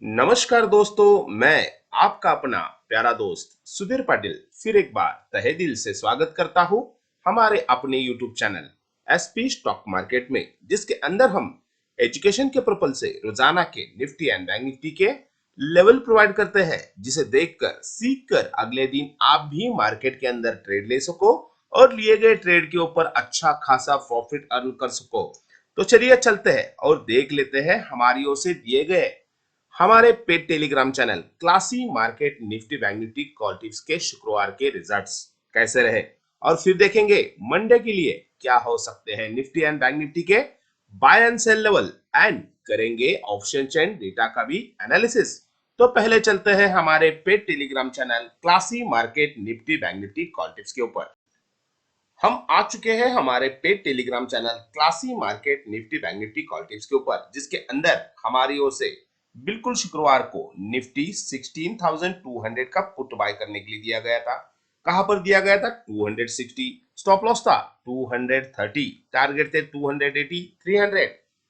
नमस्कार दोस्तों, मैं आपका अपना प्यारा दोस्त सुधीर पाटिल फिर एक बार तहे दिल से स्वागत करता हूं हमारे अपने YouTube channel SP stock market में, जिसके अंदर हम एजुकेशन के पर्पल से रोजाना के निफ्टी एंड बैंक निफ्टी के लेवल प्रोवाइड करते हैं, जिसे देखकर सीखकर अगले दिन आप भी मार्केट के अंदर ट्रेड ले सको और लिए गए ट्रेड के ऊपर अच्छा खासा प्रॉफिट अर्न कर सको। तो चलिए चलते हैं और देख लेते हैं हमारी ओर से दिए गए हमारे paid Telegram channel Classy Market Nifty bank Nifty call tips के शुक्रवार के रिजल्ट्स कैसे रहे, और फिर देखेंगे मंडे के लिए क्या हो सकते हैं निफ्टी एंड बैंक निफ्टी के buy and sell level, and करेंगे ऑप्शन चेन डेटा का भी एनालिसिस। तो पहले चलते हैं हमारे paid Telegram channel Classy Market Nifty bank Nifty call tips के ऊपर। हम आ चुके हैं हमारे paid Telegram channel Classy Market Nifty bank Nifty call tips के ऊपर, जिसके अंदर हमारी ओर से बिल्कुल शुक्रवार को निफ्टी 16,200 का पुट बाय करने के लिए दिया गया था। कहां पर दिया गया था? 260। स्टॉप लॉस था 230, टारगेट थे 280, 300,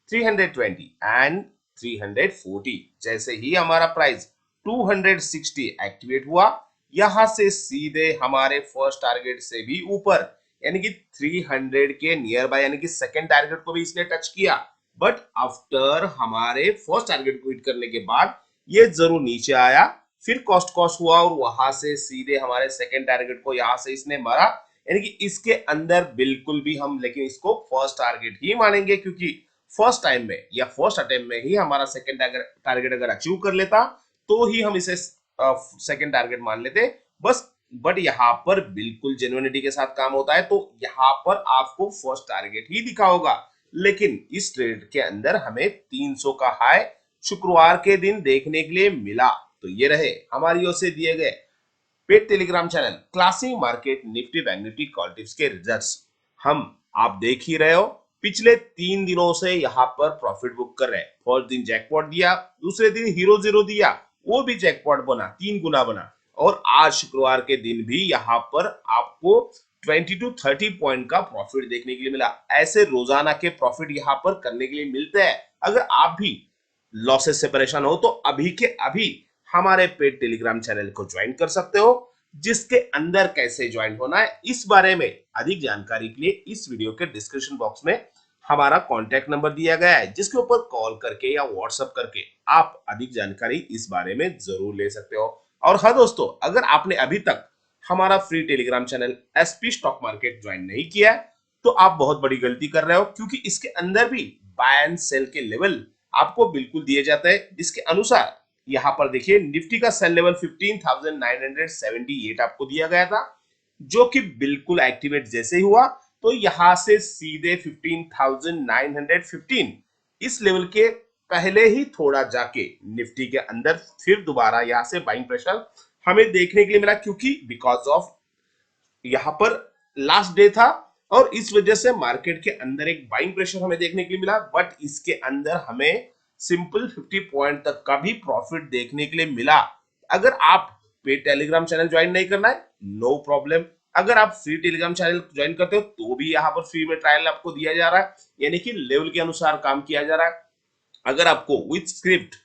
320 एंड 340। जैसे ही हमारा प्राइस 260 एक्टिवेट हुआ, यहां से सीधे हमारे फर्स्ट टारगेट से भी ऊपर यानी कि 300 के नियर बाय यानी कि सेकंड टारगेट को भी इसने टच किया। बट आफ्टर हमारे फर्स्ट टारगेट को हिट करने के बाद ये जरूर नीचे आया, फिर कॉस्ट हुआ और वहां से सीधे हमारे सेकंड टारगेट को यहां से इसने मारा। यानी कि इसके अंदर बिल्कुल भी हम लेकिन इसको फर्स्ट टारगेट ही मानेंगे, क्योंकि फर्स्ट टाइम में या फर्स्ट अटेम्प्ट में ही हमारा सेकंड टारगेट अगर अचीव कर लेता तो ही हम इसे सेकंड टारगेट मान लेते बस। बट यहाँ पर बिल्कुल जेन्युइनिटी के साथ काम होता है, तो यहाँ पर आपको फर्स्ट टारगेट ही दिखा होगा। लेकिन इस ट्रेड के अंदर हमें 300 का हाई शुक्रवार के दिन देखने के लिए मिला। तो ये रहे हमारी ओर से दिए गए paid Telegram channel Classy Market Nifty bank Nifty call tips के रिजल्ट्स। हम आप देख ही रहे हो पिछले 3 दिनों से यहाँ पर प्रॉफिट बुक कर रहे हैं। फर्स्ट दिन जैकपॉट दिया, दूसरे दिन हीरो जीरो दिया, वो भी जैकपॉट बना, 3 गुना बना, और आज शुक्रवार के दिन भी यहाँ पर आपको 20 to 30 पॉइंट का प्रॉफिट देखने के लिए मिला। ऐसे रोजाना के प्रॉफिट यहाँ पर करने के लिए मिलते हैं। अगर आप भी लॉसेस से परेशान हो तो अभी के अभी हमारे पेड टेलीग्राम चैनल को ज्वाइन कर सकते हो, जिसके अंदर कैसे ज्वाइन होना है इस बारे में अधिक जानकारी के लिए इस वीडियो के डिस्क्रिप्शन बॉक्स में हमारा कॉन्टैक्ट नंबर दिया गया है, जिसके ऊपर कॉल करके या व्हाट्सएप करके आप अधिक जानकारी इस बारे में जरूर ले सकते हो। और हाँ दोस्तों, अगर आपने अभी तक हमारा free Telegram channel SP stock market join नहीं किया है तो आप बहुत बड़ी गलती कर रहे हो, क्योंकि इसके अंदर भी बाय एंड सेल के लेवल आपको बिल्कुल दिए जाते हैं, जिसके अनुसार यहाँ पर देखिए निफ्टी का सेल लेवल 15,978 आपको दिया गया था, जो कि बिल्कुल एक्टिवेट जैसे ही हुआ तो यहां से सीधे 15,915 इस लेवल के पहले ही थोड़ा जाके निफ्टी के अंदर फिर दोबारा यहां से बाइंग प्रेशर हमें देखने के लिए मिला, क्योंकि बिकॉज ऑफ यहाँ पर लास्ट डे था और इस वजह से मार्केट के अंदर एक बाइंग प्रेशर हमें देखने के लिए मिला। बट इसके अंदर हमें सिंपल 50 पॉइंट तक का भी प्रॉफिट देखने के लिए मिला। अगर आप पे टेलीग्राम चैनल ज्वाइन नहीं करना है, नो प्रॉब्लम। अगर आप फ्री टेलीग्राम चैनल ज्वाइन करते हो तो भी यहाँ पर फ्री में ट्रायल आपको दिया जा रहा है, यानी कि लेवल के अनुसार काम किया जा रहा है। अगर आपको विथ स्क्रिप्ट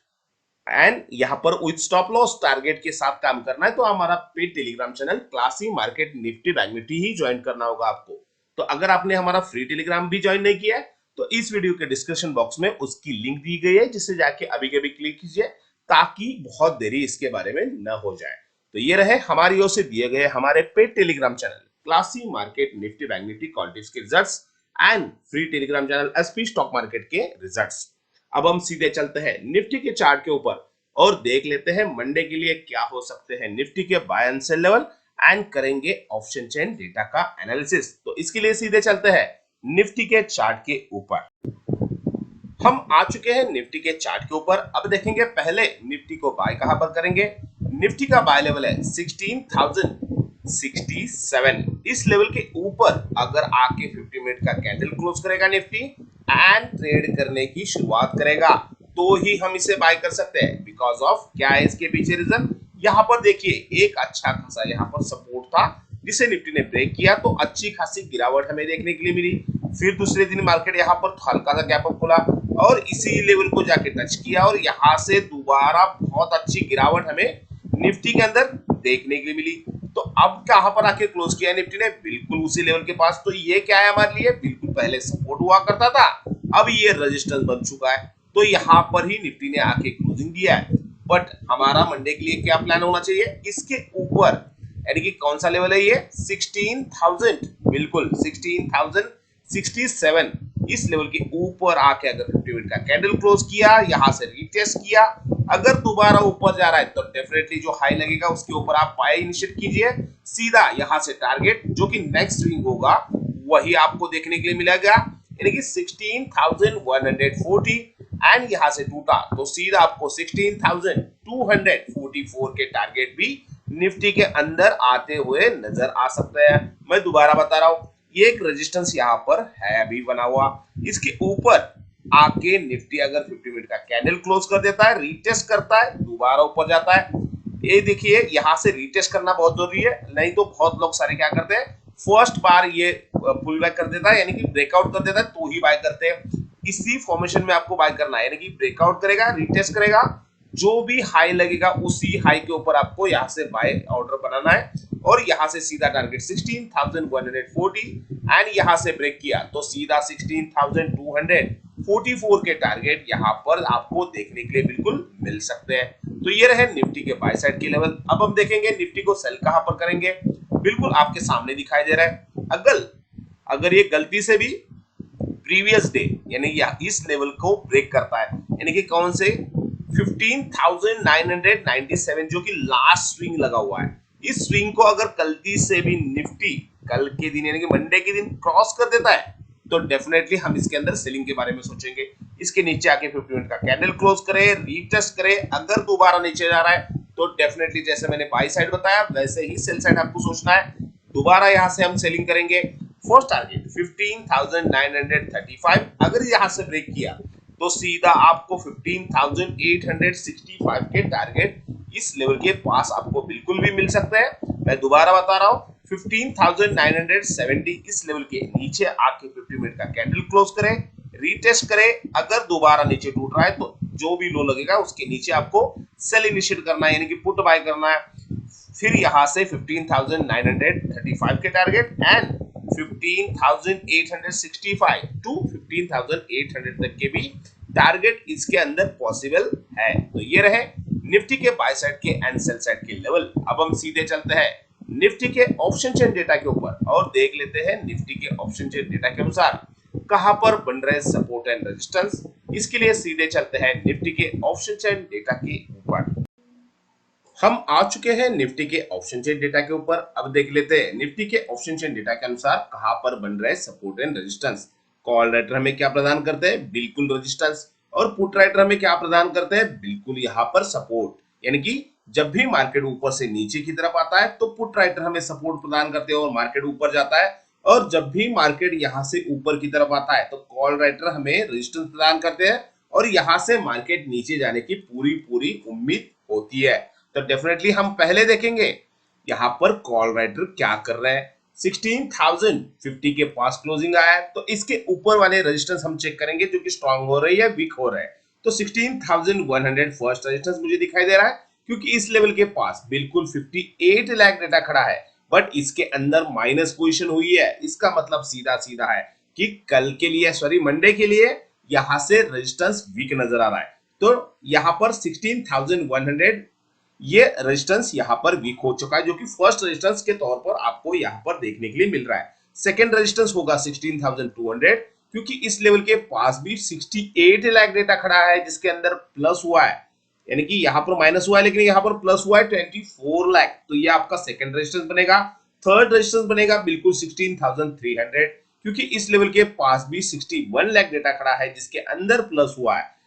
एंड यहाँ पर विथ स्टॉप लॉस टारगेट के साथ काम करना है तो हमारा paid Telegram channel Classy Market Nifty bank Nifty ही ज्वाइन करना होगा आपको। तो अगर आपने हमारा फ्री टेलीग्राम भी ज्वाइन नहीं किया है तो इस वीडियो के डिस्क्रिप्शन बॉक्स में उसकी लिंक दी गई है, जिससे जाके अभी के अभी क्लिक कीजिए ताकि बहुत देरी इसके बारे में न हो जाए। तो ये रहे हमारी ओर से दिए गए हमारे paid Telegram channel Classy Market Nifty bank Nifty call tips के results and free Telegram channel SP stock market के रिजल्ट्स। अब हम सीधे चलते हैं निफ्टी के चार्ट के ऊपर और देख लेते हैं मंडे के लिए क्या हो सकते हैं निफ्टी के buy and sell level, and करेंगे ऑप्शन चेन डेटा का एनालिसिस। तो इसके लिए सीधे चलते हैं निफ्टी के चार्ट के ऊपर। हम आ चुके हैं निफ्टी के चार्ट के ऊपर। अब देखेंगे पहले निफ्टी को बाय कहां पर करेंगे। निफ्टी का बाय लेवल है 16,067। इस लेवल के ऊपर अगर आके 50 मिनट का कैंडल क्लोज करेगा निफ्टी एंड ट्रेड करने की शुरुआत करेगा तो ही हम इसे बाय कर सकते हैं। बिकॉज ऑफ क्या है इसके पीछे रीजन, यहाँ पर देखिए एक अच्छा खासा यहाँ पर सपोर्ट था जिसे निफ्टी ने ब्रेक किया तो अच्छी खासी गिरावट हमें देखने के लिए मिली। फिर दूसरे दिन मार्केट यहाँ पर हल्का सा गैप अप खुला और इसी लेवल को जाके टच किया और यहाँ से दोबारा बहुत अच्छी गिरावट हमें निफ्टी के अंदर देखने के लिए मिली। तो अब कहां पर आके क्लोज किया निफ्टी ने, बिल्कुल उसी लेवल के पास। तो ये क्या है हमारे लिए, बिल्कुल पहले सपोर्ट हुआ करता था, अब ये रेजिस्टेंस बन चुका है। तो यहाँ पर ही निफ्टी ने आके क्लोजिंग दिया है। बट हमारा मंडे के लिए क्या प्लान होना चाहिए, इसके ऊपर, यानी कि कौन सा लेवल है ये, 16,000, बिल्कुल 16,067, इस लेवल के ऊपर आके अगर 50 मिनट का कैंडल क्लोज किया, यहां से रीटेस्ट किया, अगर दोबारा ऊपर जा रहा है तो डेफिनेटली जो हाई लगेगा उसके ऊपर आप बाय इनिशिएट कीजिए। सीधा यहां से टारगेट जो कि नेक्स्ट स्विंग होगा वही आपको देखने के लिए मिलेगा, यानी कि 16,140, एंड यहां से टूटा तो सीधा आपको 16,244 के टारगेट भी निफ्टी के अंदर आते हुए नजर आ सकते हैं। मैं दोबारा बता रहा हूं, ये एक रेजिस्टेंस यहां पर है अभी बना हुआ, इसके ऊपर आके निफ्टी अगर 50 मिनट का कैंडल क्लोज कर देता है, रीटेस्ट करता है, दोबारा ऊपर जाता है, ये देखिए यहां से रीटेस्ट करना बहुत जरूरी है, नहीं तो बहुत लोग सारे क्या करते हैं, फर्स्ट बार ये पुल बैक कर देता है, यानी कि ब्रेकआउट कर देता है तो ही बाय करते हैं। इसी फॉर्मेशन में आपको बाय करना है, यानी कि ब्रेकआउट करेगा, रीटेस्ट करेगा, जो भी हाई लगेगा उसी हाई के ऊपर आपको यहां से बाय ऑर्डर बनाना है, और यहां से सीधा टारगेट 16,140, एंड यहां से ब्रेक किया तो सीधा 16,244 के टारगेट यहां पर आपको देखने के लिए बिल्कुल मिल सकते हैं। तो ये रहे निफ्टी के बाय साइड के लेवल। अब हम देखेंगे निफ्टी को सेल कहां पर करेंगे, बिल्कुल आपके सामने दिखाई दे रहा है। अगर ये गलती से भी प्रीवियस डे यानी इस लेवल को ब्रेक करता है, यानी कि कौन से 15,997 जो कि लास्ट स्विंग लगा हुआ है, इस स्विंग को अगर गलती से भी निफ्टी कल के दिन यानी कि मंडे के दिन क्रॉस कर देता है तो डेफिनेटली हम इसके अंदर सेलिंग के बारे में सोचेंगे। इसके नीचे आके 50 मिनट का कैंडल क्लोज करे, रीटेस्ट करे, अगर दोबारा नीचे जा रहा है तो डेफिनेटली जैसे मैंने बाई साइड बताया वैसे ही सेल साइड आपको सोचना है। दोबारा यहां से हम सेलिंग करेंगे। फर्स्ट टारगेट 15,935, अगर यहां से ब्रेक किया तो सीधा आपको 15,865 के टारगेट इस लेवल के पास आपको बिल्कुल भी मिल सकते हैं। मैं दोबारा बता रहा हूं, 15,970 इस लेवल के नीचे आके 50 मिनट का कैंडल क्लोज करें, रीटेस्ट करें, अगर दोबारा नीचे टूट रहा है तो जो भी लो लगेगा उसके नीचे आपको सेल इनिशिएट करना है, यानी कि पुट बाय करना है। फिर यहां से 15,935 के टारगेट एंड 15,865 टू 15,800 तक के भी टारगेट इसके अंदर पॉसिबल है। तो ये रहे निफ्टी के बाय साइड के एंड सेल साइड के लेवल। अब हम सीधे चलते हैं निफ्टी के ऑप्शन चेन डेटा के ऊपर और देख लेते हैं निफ्टी के ऑप्शन चेन डेटा के अनुसार कहां पर बन रहे सपोर्ट एंड रेजिस्टेंस। इसके लिए सीधे चलते हैं निफ्टी के ऑप्शन चेन डेटा के ऊपर। हम आ चुके हैं निफ्टी के ऑप्शन चेन डेटा के ऊपर। अब देख लेते हैं निफ्टी के ऑप्शन चेन डेटा के अनुसार कहां पर बन रहे support and resistance. Call writer हमें क्या प्रदान करते हैं, बिल्कुल रेजिस्टेंस, और पुट राइटर हमें क्या प्रदान करते हैं, बिल्कुल यहां पर सपोर्ट। यानी कि जब भी मार्केट ऊपर से नीचे की तरफ आता है तो पुट राइटर हमें सपोर्ट प्रदान करते हैं और मार्केट ऊपर जाता है, और जब भी मार्केट यहां से ऊपर की तरफ आता है तो कॉल राइटर हमें रेजिस्टेंस प्रदान करते हैं, और यहां से मार्केट नीचे जाने की पूरी पूरी उम्मीद होती है। तो डेफिनेटली हम पहले देखेंगे यहां पर कॉल राइटर क्या कर रहे हैं। 16,050 के पास क्लोजिंग आया है तो इसके ऊपर वाले रेजिस्टेंस हम चेक करेंगे जो कि स्ट्रांग हो रही है, वीक हो रहा है। तो 16,100 फर्स्ट रेजिस्टेंस मुझे दिखाई दे रहा है, क्योंकि इस लेवल के पास बिल्कुल 58 लाख डेटा खड़ा है, बट इसके अंदर माइनस पोजीशन हुई है। इसका मतलब सीधा सीधा है कि कल के लिए, सॉरी मंडे के लिए यहां से रेजिस्टेंस वीक नजर आ रहा है। तो यहां पर 16,100 ये रेजिस्टेंस यहां पर वीक हो चुका है, जो कि फर्स्ट रेजिस्टेंस के तौर पर आपको यहां पर देखने के लिए मिल रहा है। सेकंड रेजिस्टेंस होगा 16,200, क्योंकि इस लेवल के पास भी 68 लाख डेटा खड़ा है जिसके अंदर प्लस हुआ है, यानी कि यहां पर माइनस हुआ है लेकिन यहां पर प्लस हुआ है 24 लाख। तो ये आपका सेकंड रेजिस्टेंस बनेगा। थर्ड रेजिस्टेंस बनेगा बिल्कुल 16,300, क्योंकि इस लेवल के पास भी 61 लाख डेटा खड़ा है जिसके अंदर प्लस हुआ है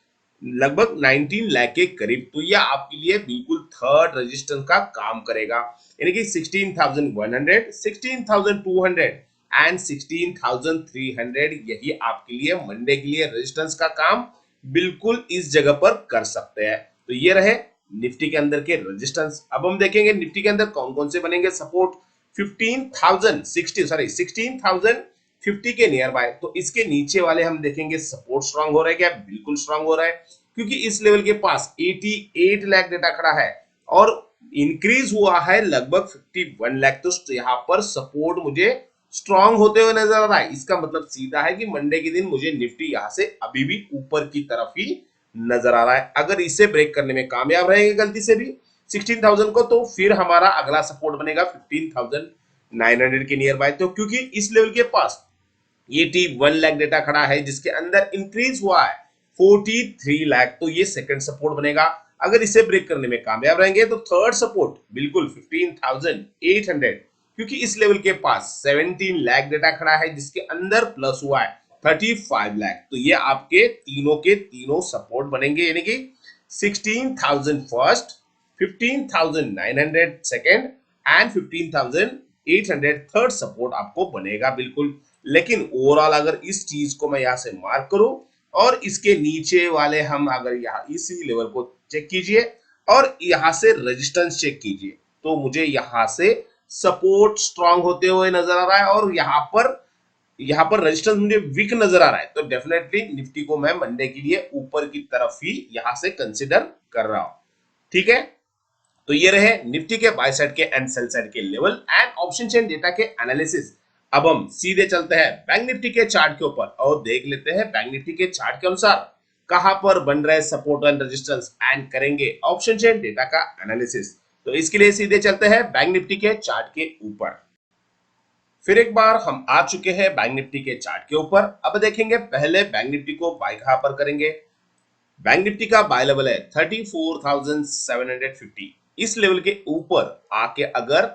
लगभग 19 लाख के करीब। तो यह आपके लिए बिल्कुल थर्ड रेजिस्टेंस का काम करेगा, यानी कि 16,100, 16,200 एंड 16,300 यही आपके लिए मंडे के लिए रेजिस्टेंस का काम बिल्कुल इस जगह पर कर सकते हैं। तो ये रहे निफ्टी के अंदर के रेजिस्टेंस। अब हम देखेंगे निफ्टी के अंदर कौन कौन से बनेंगे सपोर्ट। 16,050 50 के नियर बाय। तो इसके नीचे वाले हम देखेंगे सपोर्ट स्ट्रांग हो रहा है क्या? बिल्कुल स्ट्रांग हो रहा है, क्योंकि इस लेवल के पास 88 लाख डेटा खड़ा है और इंक्रीज हुआ है लगभग 51 लाख। तो यहाँ पर सपोर्ट मुझे स्ट्रांग होते हुए नजर आ रहा है। इसका मतलब सीधा है कि मंडे के दिन मुझे निफ्टी यहाँ से अभी भी ऊपर की तरफ ही नजर आ रहा है। अगर इसे ब्रेक करने में कामयाब रहेंगे गलती से भी 16,000 को, तो फिर हमारा अगला सपोर्ट बनेगा 15,900 के नियर बाय। तो क्योंकि इस लेवल के पास 81 लाख डेटा खड़ा है जिसके अंदर इंक्रीज हुआ है 43 लाख, तो ये सेकंड सपोर्ट बनेगा। अगर इसे ब्रेक करने में कामयाब रहेंगे तो थर्ड सपोर्ट बिल्कुल 15,800, क्योंकि इस लेवल के पास 17 लाख डेटा खड़ा है जिसके अंदर प्लस हुआ है 35 लाख। तो ये आपके तीनों के तीनों सपोर्ट बनेंगे, यानी कि 16,000 first, 15,900 second and 15,800 third support आपको बनेगा बिल्कुल। लेकिन ओवरऑल अगर इस चीज को मैं यहां से मार्क करूं और इसके नीचे वाले हम अगर यहाँ इसी लेवल को चेक कीजिए और यहां से रेजिस्टेंस चेक कीजिए, तो मुझे यहां से सपोर्ट स्ट्रांग होते हुए नजर आ रहा है और यहाँ पर रेजिस्टेंस मुझे वीक नजर आ रहा है। तो डेफिनेटली निफ्टी को मैं मंडे के लिए ऊपर की तरफ ही यहां से कंसिडर कर रहा हूं। ठीक है, तो ये रहे निफ्टी के बाय साइड के एंड सेल साइड के level and option chain data के एनालिसिस। अब हम सीधे चलते हैं बैंक निफ्टी के चार्ट के ऊपर और देख लेते हैं बैंक निफ्टी के चार्ट के अनुसार कहां पर बन रहे सपोर्ट एंड रेजिस्टेंस एंड करेंगे ऑप्शन चेन डेटा का एनालिसिस। तो इसके लिए सीधे चलते हैं बैंक निफ्टी के चार्ट के ऊपर। फिर एक बार हम आ चुके हैं बैंक निफ्टी के चार्ट के ऊपर। अब देखेंगे पहले बैंक निफ्टी को बाय कहां पर करेंगे। बैंक निफ्टी का बाय लेवल है 34,750। इस लेवल के ऊपर आके अगर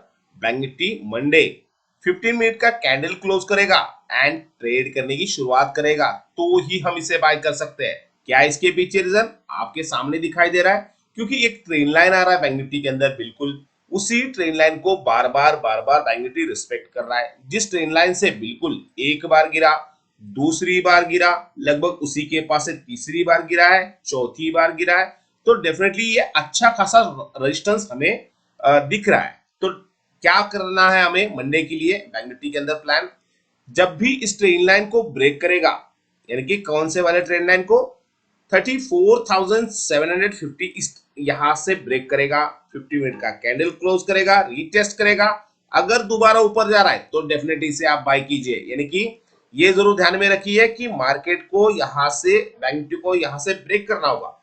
बैंक निफ्टी मंडे 15 मिनट का कैंडल क्लोज करेगा एंड ट्रेड करने की शुरुआत करेगा तो ही हम इसे बाय कर सकते हैं। क्या इसके पीछे रीजन आपके सामने दिखाई दे रहा है, क्योंकि एक ट्रेन लाइन आ रहा है बैंक निफ्टी के अंदर, बिल्कुल उसी ट्रेन लाइन को बार बार बैंक निफ्टी रिस्पेक्ट कर रहा है। जिस ट्रेन लाइन से बिल्कुल एक बार गिरा, दूसरी बार गिरा, लगभग उसी के पास से तीसरी बार गिरा है, चौथी बार गिरा है, तो डेफिनेटली ये अच्छा खासा रेजिस्टेंस हमें दिख रहा है। तो क्या करना है हमें मंडे के लिए बैंक निफ्टी के अंदर प्लान, जब भी इस ट्रेन लाइन को ब्रेक करेगा, यानी कि कौन से वाले ट्रेन लाइन को 34,750 इस यहां से ब्रेक करेगा, 50 मिनट का कैंडल क्लोज करेगा, रीटेस्ट करेगा, अगर दोबारा ऊपर जा रहा है तो डेफिनेटली इसे आप बाय कीजिए। यानी कि ये जरूर ध्यान में रखिए कि मार्केट को यहां से बैंक निफ्टी को यहां से ब्रेक करना होगा,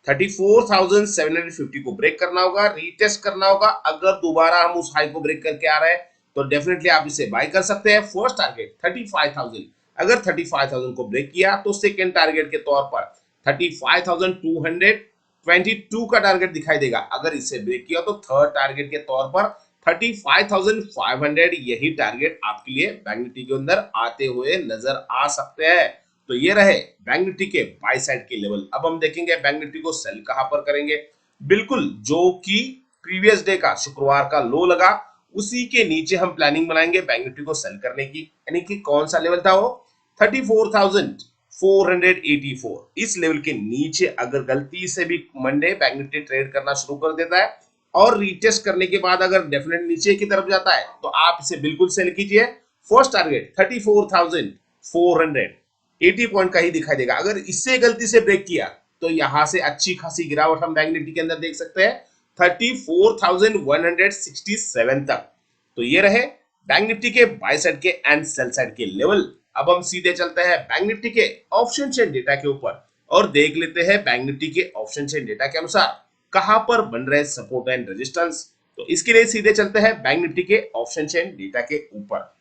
34,750 को ब्रेक करना होगा, रीटेस्ट करना होगा। अगर दोबारा हम उस हाई को ब्रेक करके आ रहे हैं तो डेफिनेटली आप इसे बाय कर सकते हैं। फर्स्ट टारगेट 35,000, अगर 35,000 को ब्रेक किया तो सेकेंड टारगेट के तौर पर 35,222 का टारगेट दिखाई देगा। अगर इसे ब्रेक किया तो थर्ड टारगेट के तौर पर 35,500 यही टारगेट आपके लिए बैंक निफ्टी के अंदर आते हुए नजर आ सकते हैं। तो ये रहे बैंक निफ्टी के बाय साइड के लेवल। अब हम देखेंगे बैंक निफ्टी को सेल कहां पर करेंगे। बिल्कुल जो कि प्रीवियस डे का शुक्रवार का लो लगा उसी के नीचे हम प्लानिंग बनाएंगे बैंक निफ्टी को सेल करने की। यानी कि कौन सा लेवल था वो 34,484। इस लेवल के नीचे अगर गलती से भी मंडे बैंक निफ्टी ट्रेड करना शुरू कर देता है और रीटेस्ट करने के बाद अगर डेफिनेट नीचे की तरफ जाता है तो आप इसे बिल्कुल सेल कीजिए। फर्स्ट टारगेट 34,400 80 पॉइंट का ही दिखाई देगा। अगर इससे गलती से ब्रेक किया तो यहां से अच्छी खासी गिरावट हम बैंक निफ्टी के अंदर देख सकते हैं 34,167 तक। तो ये रहे बैंक निफ्टी के बाय साइड के एंड सेल साइड के लेवल। अब हम सीधे चलते हैं बैंक निफ्टी के ऑप्शन चेन डेटा के ऊपर और देख लेते हैं बैंक निफ्टी के ऑप्शन चेन डेटा के अनुसार कहां पर बन रहे सपोर्ट एंड रेजिस्टेंस। तो इसके लिए सीधे चलते हैं बैंक निफ्टी के ऑप्शन चेन डेटा के ऊपर।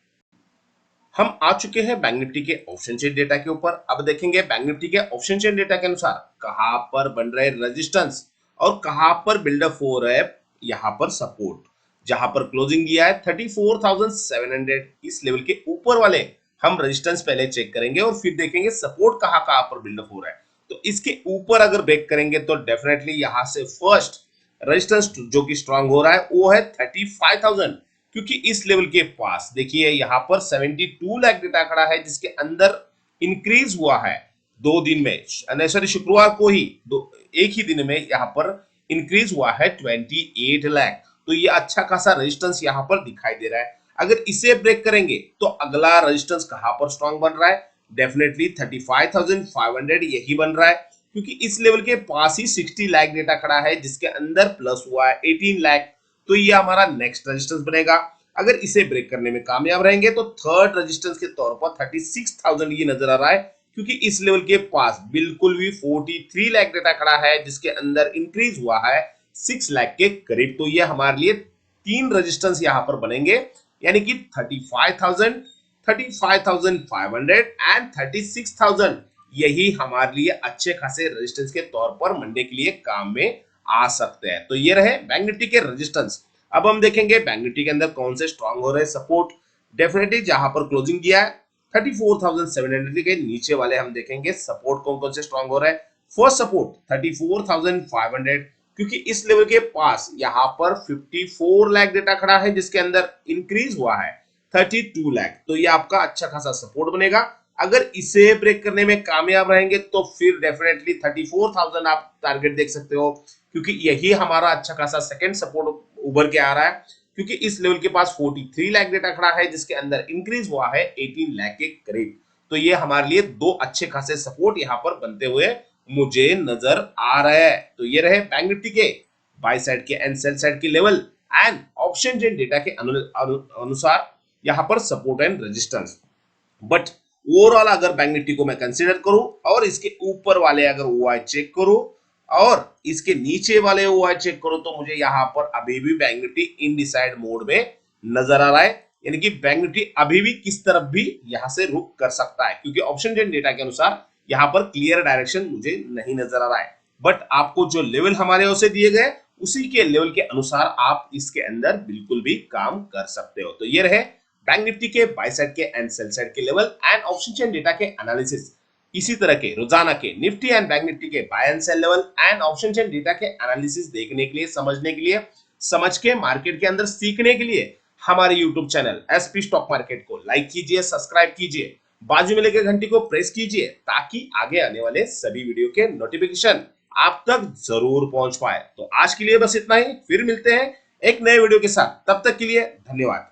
हम आ चुके हैं बैंक निफ्टी के ऑप्शन चेन डेटा के ऊपर। अब देखेंगे बैंक निफ्टी के ऑप्शन चेन डेटा के अनुसार कहां पर बन रहे रेजिस्टेंस और कहां पर बिल्डअप हो रहा है यहां पर सपोर्ट। जहां पर क्लोजिंग दिया है 34,700, इस लेवल के ऊपर वाले हम रेजिस्टेंस पहले चेक करेंगे और फिर देखेंगे सपोर्ट कहां कहां पर बिल्डअप हो रहा है। तो इसके ऊपर अगर ब्रेक करेंगे तो डेफिनेटली यहां से फर्स्ट रेजिस्टेंस जो कि स्ट्रांग हो रहा है वो है 35,000, क्योंकि इस लेवल के पास देखिए यहां पर 72 लाख डेटा खड़ा है जिसके अंदर इंक्रीज हुआ है 2 दिन में, सॉरी शुक्रवार को ही एक ही दिन में यहां पर इंक्रीज हुआ है 28 लाख। तो ये अच्छा खासा रेजिस्टेंस यहां पर दिखाई दे रहा है। अगर इसे ब्रेक करेंगे तो अगला रेजिस्टेंस कहां पर स्ट्रांग बन रहा है, डेफिनेटली 35,500 यही बन रहा है, क्योंकि इस लेवल के पास ही 60 लाख डेटा खड़ा है जिसके अंदर प्लस हुआ है 18 लाख। तो ये हमारा नेक्स्ट रेजिस्टेंस बनेगा। अगर इसे ब्रेक करने में कामयाब रहेंगे तो थर्ड रेजिस्टेंस के तौर पर 36,000 ये नजर आ रहा है, क्योंकि इस लेवल के पास बिल्कुल भी 43 लाख डेटा खड़ा है जिसके अंदर इंक्रीज हुआ है 6 लाख के करीब। तो ये हमारे लिए तीन रेजिस्टेंस यहां पर बनेंगे, यानी कि 35,000, 35,500 एंड 36,000। यही हमारे लिए अच्छे खासे रेजिस्टेंस के तौर पर मंडे के लिए काम में आ सकते हैं। तो ये रहे बैंक निफ्टी के रेजिस्टेंस। अब हम देखेंगे बैंक निफ्टी के अंदर कौन से स्ट्रांग हो रहे हैं सपोर्ट। डेफिनेटली जहां पर क्लोजिंग किया है 34,700 के नीचे वाले हम देखेंगे सपोर्ट कौन कौन से स्ट्रांग हो रहे हैं। फर्स्ट सपोर्ट 34,500, क्योंकि इस लेवल के पास यहां पर 54 लाख डेटा खड़ा है जिसके अंदर इंक्रीज हुआ है 32 लाख। तो ये आपका अच्छा खासा सपोर्ट बनेगा। अगर इसे ब्रेक करने में कामयाब रहेंगे तो फिर डेफिनेटली 34,000 आप टारगेट देख सकते हो, क्योंकि यही हमारा अच्छा खासा सेकंड सपोर्ट उभर के आ रहा है, क्योंकि इस लेवल के पास 43 लाख डेटा खड़ा है जिसके अंदर इंक्रीज हुआ है 18 लाख के करीब। तो ये हमारे लिए दो अच्छे खासे सपोर्ट यहां पर बनते हुए मुझे नजर आ रहा है। तो ये रहे बैंक निफ्टी के बाय साइड के एंड सेल साइड के level and option chain data के अनुसार यहां पर support and resistance. But overall अगर बैंक निफ्टी को मैं कंसीडर करूं और इसके ऊपर वाले अगर ओआई चेक करूं और इसके नीचे वाले ओआई चेक करूं तो मुझे यहां पर अभी भी बैंक निफ्टी इनडिसाइड मोड में नजर आ रहा है, यानी कि बैंक निफ्टी अभी भी किस तरफ भी यहां से रुक कर सकता है, क्योंकि ऑप्शन चेन डेटा के अनुसार यहां पर क्लियर डायरेक्शन मुझे नहीं नजर आ रहा है। बट आपको जो लेवल हमारे ओर से दिए गए उसी के लेवल के अनुसार आप इसके अंदर बिल्कुल भी काम कर सकते हो। तो ये रहे बैंक निफ्टी के बाय साइड के एंड सेल साइड के level and option chain data के एनालिसिस। इसी तरह के रोजाना के निफ्टी एंड बैंक निफ्टी के buy and sell level and option chain data के एनालिसिस देखने के लिए, समझने के लिए, समझ के मार्केट के अंदर सीखने के लिए हमारे YouTube channel SP stock market को लाइक कीजिए, सब्सक्राइब कीजिए, बाजू में लगे घंटी को प्रेस कीजिए ताकि आगे आने वाले सभी वीडियो के नोटिफिकेशन आप तक जरूर पहुंच पाए। तो आज के लिए बस इतना ही, फिर मिलते हैं एक नए वीडियो के साथ, तब तक के लिए धन्यवाद।